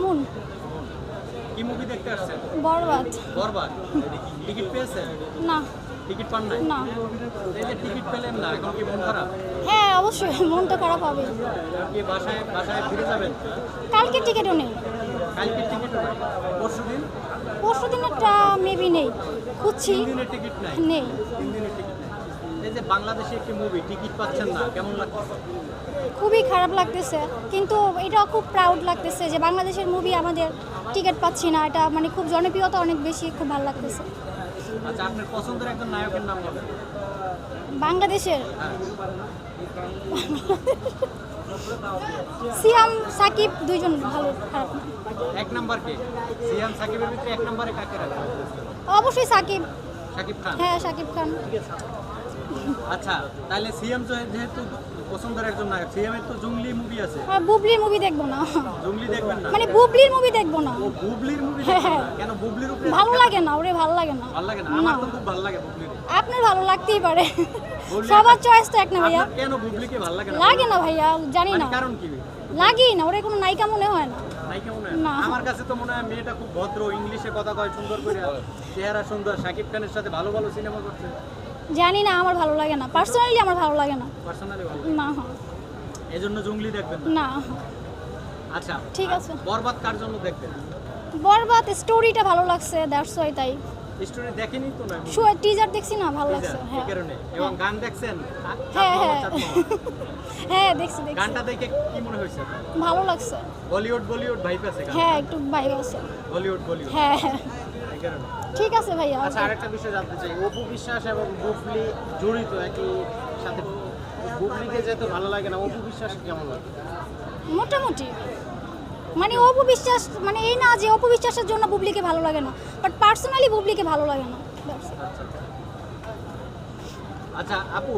Moon. কি movie দেখতে আসছেন? বরবাদ। বরবাদ। টিকিট পেয়েছেন? না। টিকিট পান নাই? না। এই যে টিকিট পেলেন না, এখন কি মন খারাপ? হ্যাঁ অবশ্যই মন তো খারাপ হবে। কি বাসায় ফিরে যাবেন? কালকে টিকিটও নেই। কালকে টিকিট নাই? পরশুদিন? পরশু দিনেরটা মেবি নেই, খুঁজছি। 3 দিনের টিকিট নাই? নেই। 3 দিনের টিকিট নাই। এই যে বাংলাদেশে একটি মুভি টিকিট পাচ্ছেন না, কেমন লাগছে? খুবই খারাপ লাগতেছে, কিন্তু এটা খুব প্রাউড লাগতেছে যে বাংলাদেশের মুভি আমাদের টিকিট পাচ্ছি না। এটা মানে খুব জনপ্রিয়তা অনেক বেশি, খুব ভালো লাগতেছে। আচ্ছা, আপনার পছন্দের একজন নায়কের নাম বলেন। বাংলাদেশের হ্যাঁ। সিয়াম সাকিব দুইজন ভালো, খারাপ না। এক নাম্বার কে? সিয়াম সাকিবের ভিতরে এক নম্বরে কাকে রাখবেন? অবশ্যই সাকিব। সাকিব খান। হ্যাঁ সাকিব খান। আচ্ছা, তাহলে সিএম যেহেতু পছন্দের একজন নায়ক, সিএমের তো জঙ্গলি মুভি আছে। আর বুবলির মুভি দেখবো না, জঙ্গলি দেখবেন না? মানে বুবলির মুভি দেখবো না। ও বুবলির মুভি হ্যাঁ, দেখবেন হ্যাঁ। না? কেন, বুবলির উপরে ভালো লাগে না, ওরে ভালো লাগে না। ভালো লাগে না? আমার তো খুব ভালো লাগে বুবলির। আপনার ভালো লাগতেই পারে, বুবলি সবার চয়েস তো এক না ভাইয়া। আপনার কেন বুবলিকে ভালো লাগে না? লাগে না ভাইয়া, জানি মানে না, কারণ কি? লাগেই না, ওরে কোনো নায়িকা মনে হয় না। নাই কেমন হয়? না। আমার কাছে তো মনে হয় মেয়েটা খুব ভদ্র, ইংলিশে কথা কয় সুন্দর করে, চেহারা সুন্দর, শাকিব খানের সাথে ভালো ভালো সিনেমা করছে। জানি না, আমার ভালো লাগে না, পার্সোনালি আমার ভালো লাগে না। পার্সোনালি ভালো, না হ্যাঁ। এজন্য জঙ্গলি দেখবেন না? না। আচ্ছা, ঠিক আছে। বরবাদ কার জন্য দেখবেন? বরবাদ স্টোরিটা ভালো লাগছে, দ্যাটস ওয়াই। তাই স্টোরি দেখেনি তো না? টিজার দেখছি না, ভালো লাগছে। এই হ্যাঁ কারণে। এবং গান দেখছেন? হ্যাঁ চাঁদ হ্যাঁ মামা, চাঁদ মামা। হ্যাঁ দেখছি দেখছি, গানটা দেখে কি মনে হয়েছে? ভালো লাগছে। বলিউড ভাইব আছে গান? হ্যাঁ একটু ভাইব আছে। বলিউড হ্যাঁ হ্যাঁ, এই কারণে। ঠিক আছে ভাইয়া। আচ্ছা, আরেকটা বিষয় জানতে চাই, অপু বিশ্বাস এবং বুবলি জড়িত একই সাথে। বুবলিকে যেহেতু ভালো লাগে না, অপু বিশ্বাস কেমন লাগে? মোটামুটি, মানে অপু বিশ্বাস, মানে এই না যে অপু বিশ্বাসের জন্য বুবলিকে ভালো লাগে না, বাট পার্সোনালি বুবলিকে ভালো লাগে না। That's it. আচ্ছা আপু,